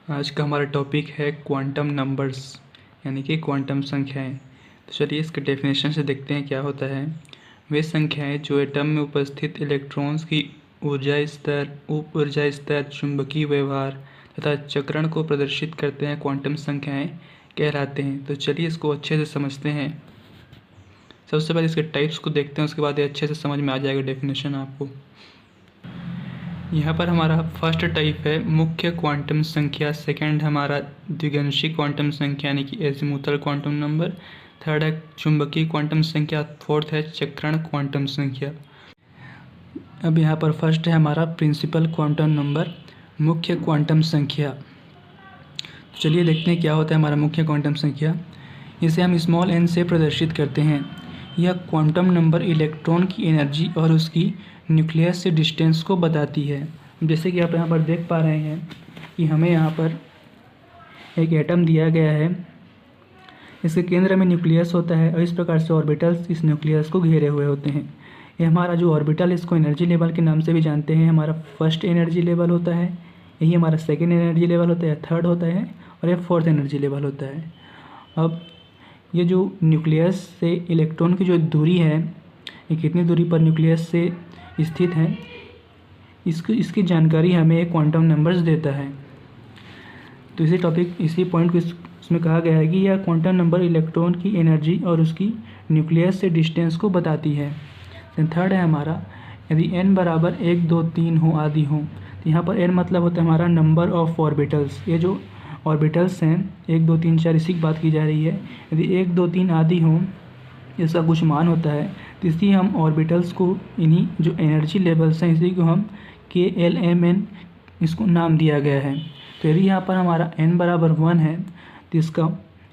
आज का हमारा टॉपिक है क्वांटम नंबर्स यानी कि क्वांटम संख्याएं। तो चलिए इसके डेफिनेशन से देखते हैं क्या होता है। वे संख्याएं जो एटम में उपस्थित इलेक्ट्रॉन्स की ऊर्जा स्तर, उप ऊर्जा स्तर, चुंबकीय व्यवहार तथा चक्रण को प्रदर्शित करते हैं क्वांटम संख्याएं कहलाते हैं। तो चलिए इसको अच्छे से समझते हैं। सबसे पहले इसके टाइप्स को देखते हैं, उसके बाद ये अच्छे से समझ में आ जाएगा डेफिनेशन आपको। यहाँ पर हमारा फर्स्ट टाइप है मुख्य क्वांटम संख्या, सेकंड हमारा द्विगंशी क्वांटम संख्या यानी कि एजीमुथल क्वांटम नंबर, थर्ड है चुंबकीय क्वांटम संख्या, फोर्थ है चक्रण क्वांटम संख्या। अब यहाँ पर फर्स्ट है हमारा प्रिंसिपल क्वांटम नंबर, मुख्य क्वांटम संख्या। तो चलिए देखते हैं क्या होता है हमारा मुख्य क्वांटम संख्या। इसे हम स्मॉल एन से प्रदर्शित करते हैं। यह क्वांटम नंबर इलेक्ट्रॉन की एनर्जी और उसकी न्यूक्लियस से डिस्टेंस को बताती है। जैसे कि आप यहाँ पर देख पा रहे हैं कि हमें यहाँ पर एक एटम दिया गया है, इसके केंद्र में न्यूक्लियस होता है और इस प्रकार से ऑर्बिटल्स इस न्यूक्लियस को घेरे हुए होते हैं। ये हमारा जो ऑर्बिटल, इसको एनर्जी लेवल के नाम से भी जानते हैं। हमारा फर्स्ट एनर्जी लेवल होता है, यही हमारा सेकेंड एनर्जी लेवल होता है, थर्ड होता है और ये फोर्थ एनर्जी लेवल होता है। अब ये जो न्यूक्लियस से इलेक्ट्रॉन की जो दूरी है, ये कितनी दूरी पर न्यूक्लियस से स्थित है, इसकी जानकारी हमें एक क्वांटम नंबर्स देता है। तो इसी पॉइंट को इसमें कहा गया है कि यह क्वांटम नंबर इलेक्ट्रॉन की एनर्जी और उसकी न्यूक्लियस से डिस्टेंस को बताती है। देन थर्ड है हमारा, यदि n बराबर 1 2 3 हो आदि हो, तो यहाँ पर n मतलब होता है हमारा नंबर ऑफ ऑर्बिटल्स। ये जो ऑर्बिटल्स हैं 1 2 3 4, इसी की बात की जा रही है। यदि 1 2 3 आदि हो, इसका कुछ मान होता है, तो इसी हम ऑर्बिटल्स को, इन्हीं जो एनर्जी लेवल्स हैं, इसी को हम KLMN इसको नाम दिया गया है। तो यदि यहाँ पर हमारा n बराबर 1 है तो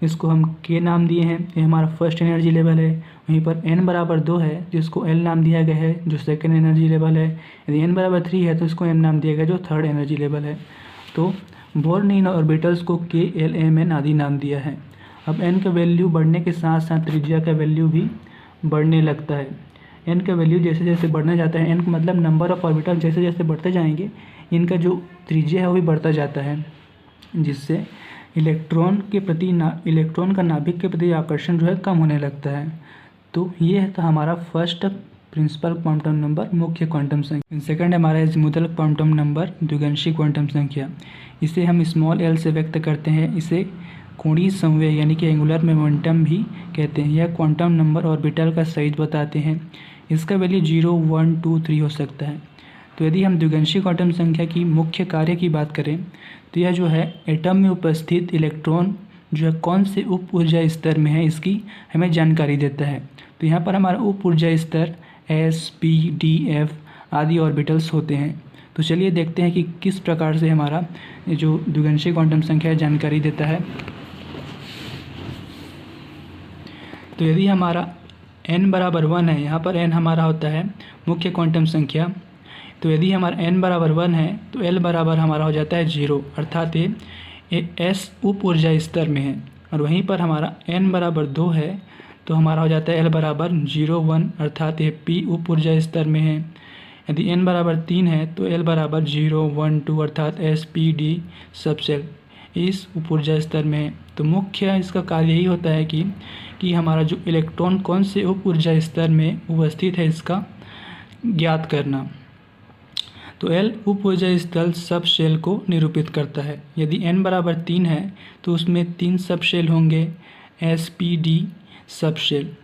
इसको हम K नाम दिए हैं, ये हमारा फर्स्ट एनर्जी लेवल है। वहीं पर n बराबर 2 है जिसको L नाम दिया गया है, जो सेकेंड एनर्जी लेवल है। यदि n बराबर 3 है तो इसको M नाम दिया गया, जो थर्ड एनर्जी लेवल है। तो बोर्न इन ऑर्बिटल्स को KLMN आदि नाम दिया है। अब n का वैल्यू बढ़ने के साथ साथ त्रिज्या का वैल्यू भी बढ़ने लगता है। n का वैल्यू जैसे जैसे बढ़ने जाता है, n का मतलब नंबर ऑफ ऑर्बिटल जैसे जैसे बढ़ते जाएंगे, इनका जो त्रिज्या है वो भी बढ़ता जाता है, जिससे इलेक्ट्रॉन का नाभिक के प्रति आकर्षण जो है कम होने लगता है। तो ये था हमारा फर्स्ट प्रिंसिपल क्वांटम नंबर, मुख्य क्वांटम संख्या। सेकंड हमारा एजीमुथल क्वांटम नंबर, द्विगंशी क्वांटम संख्या। इसे हम स्मॉल l से व्यक्त करते हैं। इसे कोणीय संवेग यानी कि एंगुलर मोमेंटम भी कहते हैं। यह क्वांटम नंबर ऑर्बिटल का साइज बताते हैं। इसका वैल्यू 0 1 2 3 हो सकता है। तो यदि हम द्विगंशी क्वांटम संख्या की मुख्य कार्य की बात करें, तो यह जो है एटम में उपस्थित इलेक्ट्रॉन जो है कौन से उप ऊर्जा स्तर में है, इसकी हमें जानकारी देता है। तो यहाँ पर हमारा उप ऊर्जा स्तर S P D F आदि ऑर्बिटल्स होते हैं। तो चलिए देखते हैं कि किस प्रकार से हमारा जो द्विगंशी क्वांटम संख्या जानकारी देता है। तो यदि हमारा n बराबर 1 है, यहाँ पर n हमारा होता है मुख्य क्वांटम संख्या। तो यदि हमारा n बराबर 1 है तो l बराबर हमारा हो जाता है 0, अर्थात ये S उप ऊर्जा स्तर में है। और वहीं पर हमारा n बराबर 2 है तो हमारा हो जाता है l बराबर 0 1, अर्थात ये P उप ऊर्जा स्तर में है। यदि n बराबर 3 है तो l बराबर 0 1 2, अर्थात SPD सबसेल इस उप ऊर्जा स्तर में है। तो मुख्य इसका कार्य यही होता है कि हमारा जो इलेक्ट्रॉन कौन से उप ऊर्जा स्तर में उपस्थित है, इसका ज्ञात करना। तो L उप ऊर्जा स्तर सब शेल को निरूपित करता है। यदि n बराबर 3 है तो उसमें 3 सब शेल होंगे, SPD सब शेल।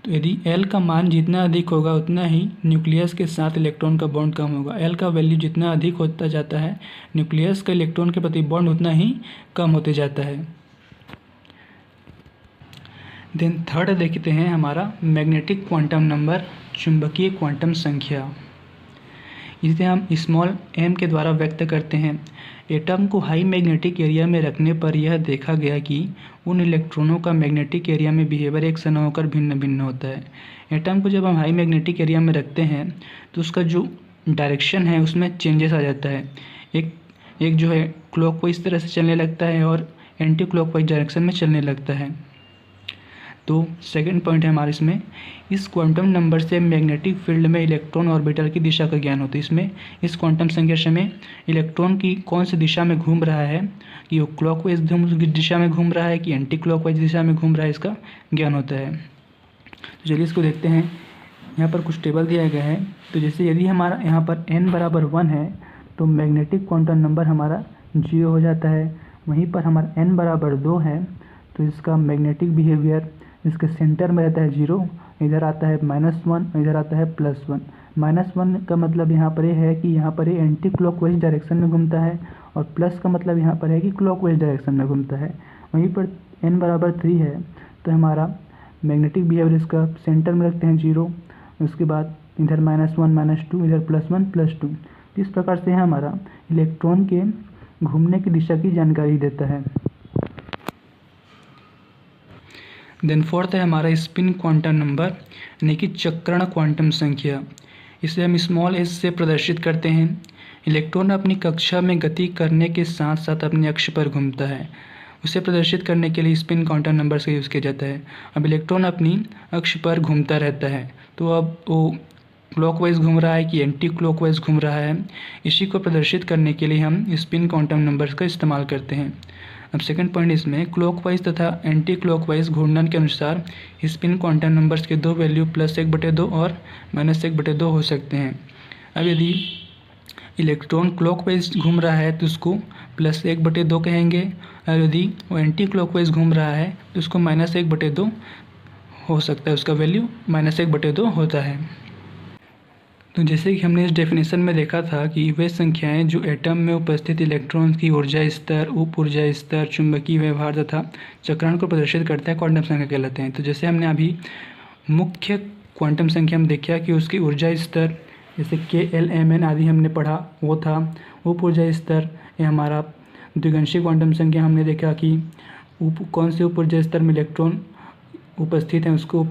तो यदि L का मान जितना अधिक होगा उतना ही न्यूक्लियस के साथ इलेक्ट्रॉन का बॉन्ड कम होगा। L का वैल्यू जितना अधिक होता जाता है, न्यूक्लियस का इलेक्ट्रॉन के प्रति बॉन्ड उतना ही कम होते जाता है। देन थर्ड देखते हैं हमारा मैग्नेटिक क्वांटम नंबर, चुंबकीय क्वांटम संख्या। इसे हम स्मॉल m के द्वारा व्यक्त करते हैं। एटम को हाई मैग्नेटिक एरिया में रखने पर यह देखा गया कि उन इलेक्ट्रॉनों का मैग्नेटिक एरिया में बिहेवियर एक सा न होकर भिन्न भिन्न होता है। एटम को जब हम हाई मैग्नेटिक एरिया में रखते हैं तो उसका जो डायरेक्शन है उसमें चेंजेस आ जाता है। एक जो है क्लॉकवाइज तरह से चलने लगता है और एंटी क्लॉकवाइज डायरेक्शन में चलने लगता है। तो सेकंड पॉइंट है हमारे इसमें, इस क्वांटम नंबर से मैग्नेटिक फील्ड में इलेक्ट्रॉन ऑर्बिटल की दिशा का ज्ञान होता है। इसमें इस क्वांटम संख्या से हमें इलेक्ट्रॉन की कौन सी दिशा में घूम रहा है, कि वो क्लॉकवाइज दिशा में घूम रहा है कि एंटी क्लॉकवाइज दिशा में घूम रहा है, इसका ज्ञान होता है। तो चलिए इसको देखते हैं। यहाँ पर कुछ टेबल दिया गया है। तो जैसे यदि हमारा यहाँ पर n बराबर 1 है तो मैग्नेटिक क्वांटम नंबर हमारा 0 हो जाता है। वहीं पर हमारा n बराबर 2 है तो इसका मैग्नेटिक बिहेवियर इसके सेंटर में रहता है 0, इधर आता है -1, इधर आता है +1। -1 का मतलब यहाँ पर ये है कि यहाँ पर ये एंटी क्लॉकवाइज डायरेक्शन में घूमता है, और प्लस का मतलब यहाँ पर है कि क्लॉकवाइज डायरेक्शन में घूमता है। वहीं पर n बराबर 3 है तो हमारा मैग्नेटिक बिहेवियर इसका सेंटर में रखते हैं 0, उसके बाद इधर -1 -2, इधर +1 +2। इस प्रकार से हमारा इलेक्ट्रॉन के घूमने की दिशा की जानकारी देता है। देन फोर्थ है हमारा स्पिन क्वांटम नंबर, यानी कि चक्रण क्वांटम संख्या। इसे हम स्मॉल एस से प्रदर्शित करते हैं। इलेक्ट्रॉन अपनी कक्षा में गति करने के साथ साथ अपने अक्ष पर घूमता है। उसे प्रदर्शित करने के लिए स्पिन क्वांटम नंबर का यूज़ किया जाता है। अब इलेक्ट्रॉन अपनी अक्ष पर घूमता रहता है, तो अब वो क्लॉकवाइज घूम रहा है कि एंटी क्लॉकवाइज घूम रहा है, इसी को प्रदर्शित करने के लिए हम स्पिन क्वांटम नंबर्स का इस्तेमाल करते हैं। अब सेकंड पॉइंट इसमें, क्लॉकवाइज तथा एंटी क्लॉकवाइज घूर्णन के अनुसार स्पिन क्वांटम नंबर्स के दो वैल्यू +1/2 और -1/2 हो सकते हैं। अब यदि इलेक्ट्रॉन क्लॉकवाइज घूम रहा है तो उसको +1/2 कहेंगे, और यदि वो एंटी क्लॉकवाइज घूम रहा है तो उसको -1/2 हो सकता है, उसका वैल्यू -1/2 होता है। तो जैसे कि हमने इस डेफिनेशन में देखा था कि वे संख्याएं जो एटम में उपस्थित इलेक्ट्रॉन्स की ऊर्जा स्तर, उप ऊर्जा स्तर, चुंबकीय व्यवहार तथा चक्रण को प्रदर्शित करता है, क्वांटम संख्या कहलाते हैं। तो जैसे हमने अभी मुख्य क्वांटम संख्या में देखा कि उसकी ऊर्जा स्तर जैसे K L M N आदि हमने पढ़ा, वो था। उप ऊर्जा स्तर ये हमारा द्विगंशीय क्वांटम संख्या, हमने देखा कि कौन से उप ऊर्जा स्तर में इलेक्ट्रॉन उपस्थित हैं उसको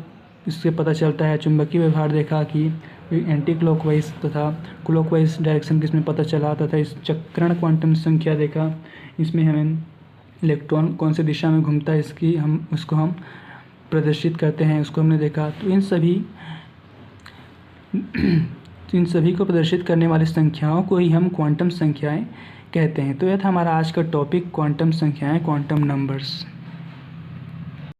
इससे पता चलता है। चुंबकीय व्यवहार देखा कि एंटी क्लॉकवाइज तथा क्लॉकवाइज डायरेक्शन किसमें पता चला, तथा इस चक्रण क्वांटम संख्या देखा, इसमें हमें इलेक्ट्रॉन कौन से दिशा में घूमता है इसकी उसको हम प्रदर्शित करते हैं, उसको हमने देखा। तो इन सभी को प्रदर्शित करने वाली संख्याओं को ही हम क्वांटम संख्याएं कहते हैं। तो यह था हमारा आज का टॉपिक, क्वांटम संख्याएं, क्वांटम नंबर्स।